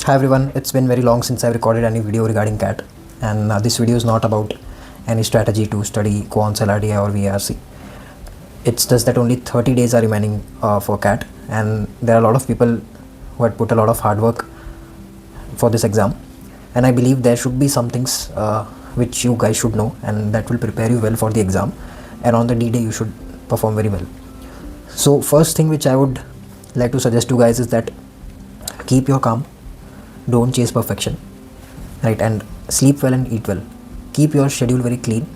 Hi everyone, it's been very long since I've recorded any video regarding CAT, and this video is not about any strategy to study quants, LRDI or VRC. It's just that only 30 days are remaining for CAT, and there are a lot of people who had put a lot of hard work for this exam, and I believe there should be some things which you guys should know, and that will prepare you well for the exam, and on the D-Day you should perform very well. So first thing which I would like to suggest you guys is that keep your calm, don't chase perfection, right, and sleep well and eat well. Keep your schedule very clean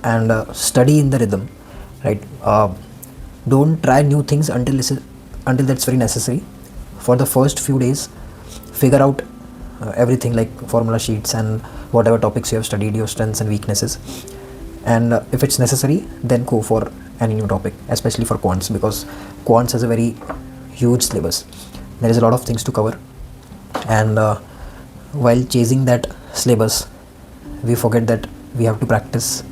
and study in the rhythm, right. Don't try new things until that's very necessary. For the first few days, figure out everything like formula sheets and whatever topics you have studied, your strengths and weaknesses, and if it's necessary, then go for any new topic, especially for quants, because quants has a very huge syllabus. There is a lot of things to cover, and while chasing that syllabus, we forget that we have to practice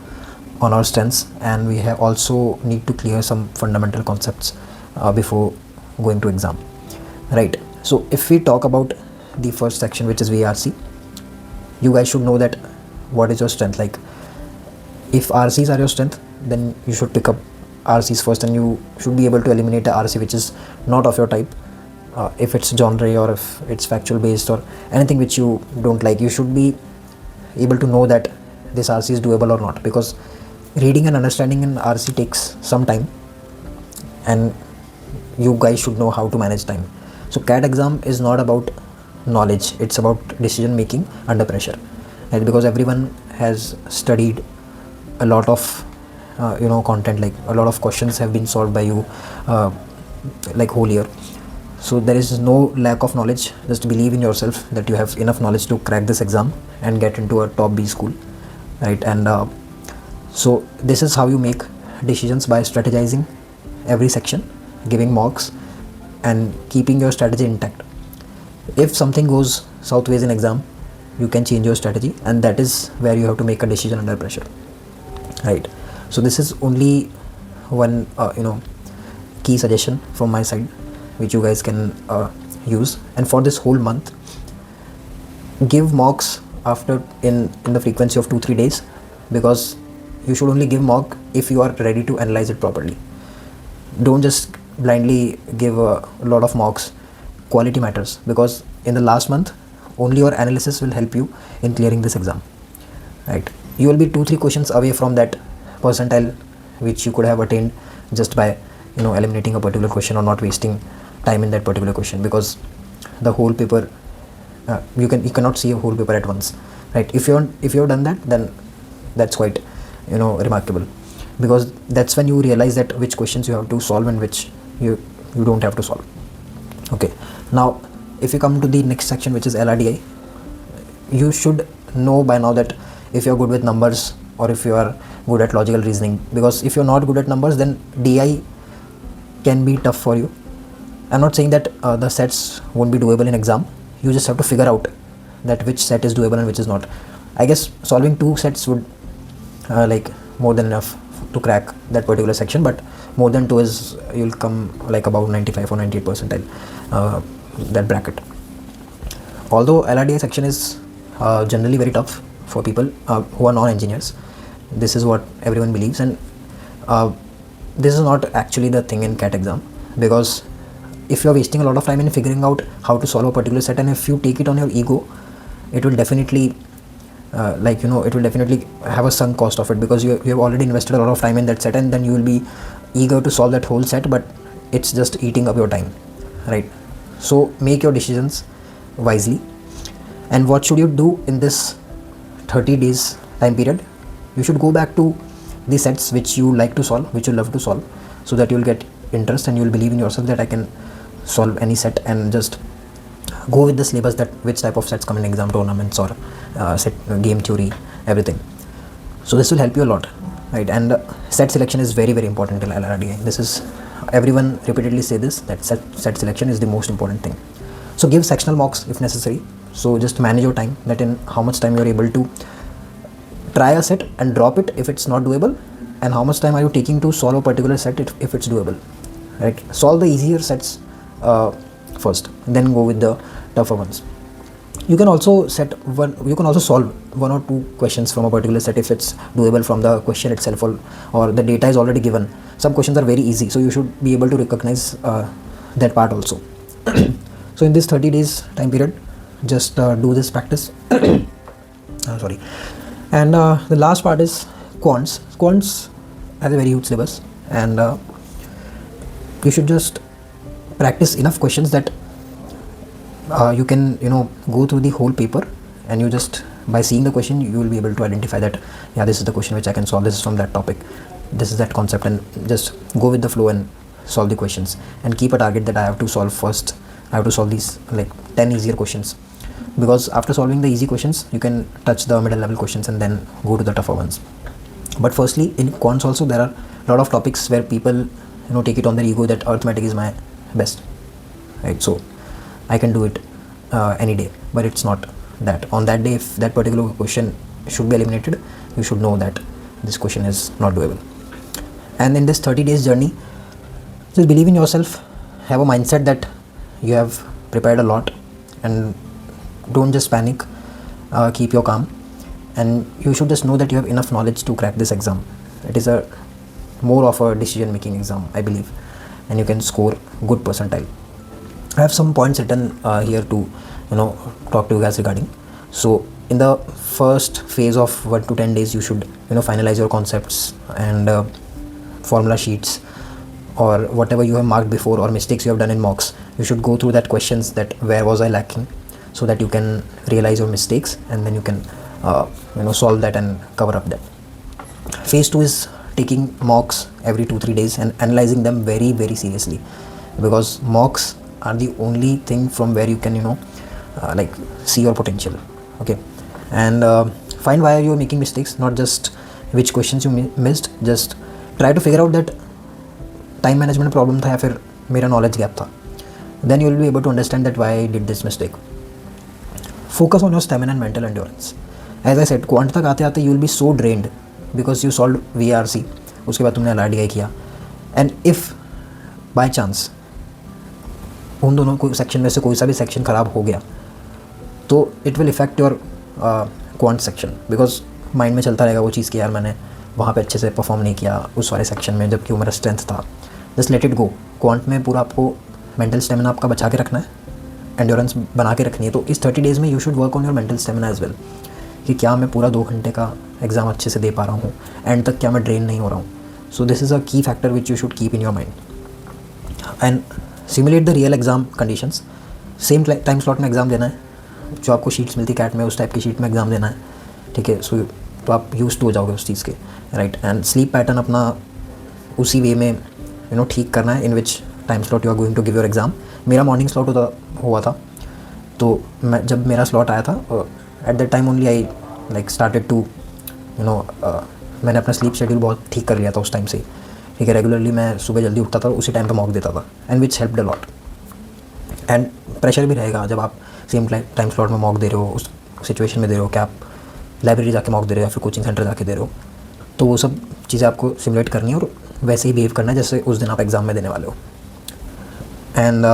on our strengths, and we have also need to clear some fundamental concepts before going to exam, right. So if we talk about the first section, which is VRC, you guys should know that what is your strength. Like if RCs are your strength, then you should pick up RCs first, and you should be able to eliminate a RC which is not of your type. If it's genre or if it's factual based or anything which you don't like, you should be able to know that this RC is doable or not, because reading and understanding an RC takes some time, and you guys should know how to manage time. So CAT exam is not about knowledge, it's about decision making under pressure, right? Because everyone has studied a lot of content, like a lot of questions have been solved by you like whole year. So there is no lack of knowledge. Just believe in yourself that you have enough knowledge to crack this exam and get into a top B school, right? And so this is how you make decisions, by strategizing every section, giving mocks, and keeping your strategy intact. If something goes southways in exam, you can change your strategy, and that is where you have to make a decision under pressure, right? So this is only one key suggestion from my side which you guys can use. And for this whole month, give mocks after in the frequency of 2-3 days, because you should only give mock if you are ready to analyze it properly. Don't just blindly give a lot of mocks. Quality matters, because in the last month only your analysis will help you in clearing this exam, right? You will be 2-3 questions away from that percentile which you could have attained just by eliminating a particular question or not wasting time in that particular question, because the whole paper you cannot see a whole paper at once, right? If you've done that, then that's quite remarkable, because that's when you realize that which questions you have to solve and which you don't have to solve. Okay, now if you come to the next section, which is LRDI, you should know by now that if you're good with numbers or if you are good at logical reasoning, because if you're not good at numbers, then DI can be tough for you. I'm not saying that the sets won't be doable in exam. You just have to figure out that which set is doable and which is not. I guess solving 2 sets would like more than enough to crack that particular section, but more than 2 is, you'll come like about 95 or 98 percentile, that bracket. Although LRDI section is generally very tough for people who are non-engineers, this is what everyone believes, and this is not actually the thing in CAT exam, because if you're wasting a lot of time in figuring out how to solve a particular set, and if you take it on your ego, it will definitely it will definitely have a sunk cost of it, because you have already invested a lot of time in that set, and then you will be eager to solve that whole set, but it's just eating up your time, right? So make your decisions wisely. And what should you do in this 30 days time period? You should go back to the sets which you like to solve, which you love to solve, so that you will get interest and you will believe in yourself that I can solve any set, and just go with the syllabus that which type of sets come in exam, tournaments or set game theory, everything. So this will help you a lot, right? And set selection is very, very important in LRDI. This is, everyone repeatedly say this, that set selection is the most important thing. So give sectional mocks if necessary. So just manage your time, that in how much time you are able to try a set and drop it if it's not doable, and how much time are you taking to solve a particular set if it's doable, right? Solve the easier sets first, then go with the tougher ones. You can also solve one or two questions from a particular set if it's doable from the question itself, or the data is already given. Some questions are very easy, so you should be able to recognize that part also. So in this 30 days time period, just do this practice. Sorry. And the last part is quants has a very huge syllabus, and you should just practice enough questions that you can go through the whole paper, and you just, by seeing the question, you will be able to identify that, yeah, this is the question which I can solve, this is from that topic, this is that concept, and just go with the flow and solve the questions, and keep a target that I have to solve these like 10 easier questions, because after solving the easy questions you can touch the middle level questions and then go to the tougher ones. But firstly, in quants also there are a lot of topics where people take it on their ego that arithmetic is my best, right? So I can do it any day, but it's not that. On that day, if that particular question should be eliminated, you should know that this question is not doable. And in this 30 days journey, just believe in yourself, have a mindset that you have prepared a lot, and don't just panic, keep your calm, and you should just know that you have enough knowledge to crack this exam. It is more of a decision making exam, I believe, and you can score good percentile. I have some points written here to talk to you guys regarding. So in the first phase of 1 to 10 days, you should finalize your concepts and formula sheets, or whatever you have marked before, or mistakes you have done in mocks. You should go through that questions, that where was I lacking, so that you can realize your mistakes, and then you can solve that and cover up that. Phase 2 is taking mocks every 2-3 days and analyzing them very, very seriously, because mocks are the only thing from where you can like see your potential. Okay, and find why you are making mistakes, not just which questions you missed. Just try to figure out that time management problem tha ya fir mera knowledge gap tha. Then you will be able to understand that why I did this mistake. Focus on your stamina and mental endurance. As I said, quant tak aate you will be so drained because you solved VRC, उसके बाद तुमने LRDI किया, and if by chance उन दोनों को section में से कोई सा भी सेक्शन ख़राब हो गया, तो it will effect your quant section, because mind में चलता रहेगा वो चीज़ कि यार मैंने वहाँ पे अच्छे से परफॉर्म नहीं किया उस वाले सेक्शन में, जबकि वो मेरा स्ट्रेंथ था. Just let it go. Quant में पूरा आपको मेंटल स्टेमिना आपका बचा के रखना है, एंड्योरेंस बना के रखनी है. तो इस 30 डेज़ में you should work on your mental stamina as well, कि क्या मैं पूरा 2 घंटे का एग्ज़ाम अच्छे से दे पा रहा हूँ, एंड तक क्या मैं ड्रेन नहीं हो रहा हूँ. सो दिस इज़ अ की factor which you should keep in your mind. And simulate the real exam conditions. Same time slot में एग्ज़ाम देना है, जो आपको शीट्स मिलती कैट में उस टाइप की शीट में एग्ज़ाम देना है. ठीक है, सो तो आप यूज टू हो जाओगे उस चीज़ के, राइट. एंड स्लीप पैटर्न अपना उसी वे में ठीक करना है in which time slot you are going to give your exam. मेरा मॉर्निंग स्लॉट हुआ था, तो मैं जब मेरा स्लॉट आया था at that time only I like started to मैंने अपना स्लीप शेड्यूल बहुत ठीक कर लिया था उस टाइम से. ठीक है, रेगुलरली मैं सुबह जल्दी उठता था, उसी टाइम पे मॉक देता था, and which helped a lot. And pressure भी रहेगा जब आप सेम टाइम स्लॉट में मॉक दे रहे हो, उस सिचुएशन में दे रहे हो कि आप लाइब्रेरी जाके मॉक दे रहे हो या फिर कोचिंग सेंटर जाके दे रहे हो. तो वो सब चीज़ें आपको सिमुलेट करनी है और वैसे ही बिहेव करना है जैसे उस दिन आप एग्ज़ाम में देने वाले हो. And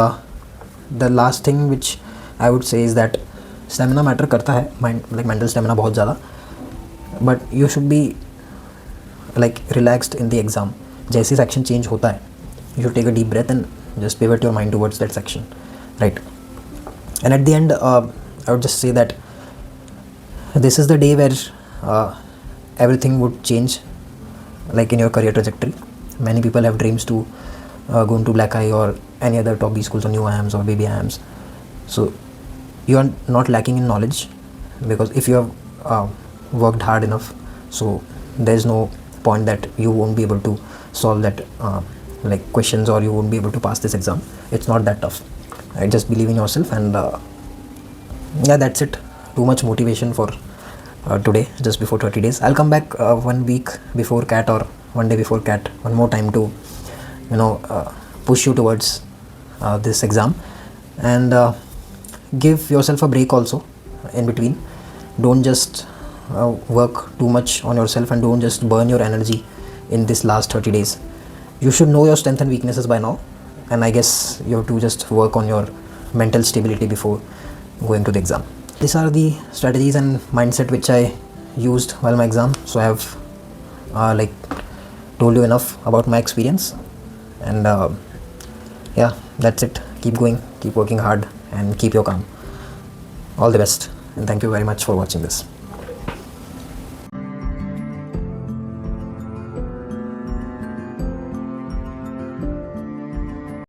the last thing which I would say is that stamina matter करता है, माइंड लाइक मेंटल स्टेमिना बहुत ज़्यादा, but you should be like relaxed in the exam. जैसे सेक्शन चेंज होता है, you should take a deep breath and just pivot your mind towards that section, right. And at the end, I would just say that this is the day where everything would change, like in your career trajectory. Many people have dreams to go into Black Eye or any other top B schools or new IIMs or baby IIMs. So you are not lacking in knowledge, because if you have worked hard enough, so there is no point that you won't be able to solve that like questions, or you won't be able to pass this exam. It's not that tough. I just believe in yourself, and yeah, that's it. Too much motivation for today, just before 30 days. I'll come back 1 week before CAT or 1 day before CAT one more time to push you towards this exam, and give yourself a break also in between. Don't just work too much on yourself, and don't just burn your energy in this last 30 days. You should know your strengths and weaknesses by now, and I guess you have to just work on your mental stability before going to the exam. These are the strategies and mindset which I used while my exam. So I have like told you enough about my experience, and yeah, that's it. Keep going, keep working hard, and keep your calm. All the best, and thank you very much for watching this.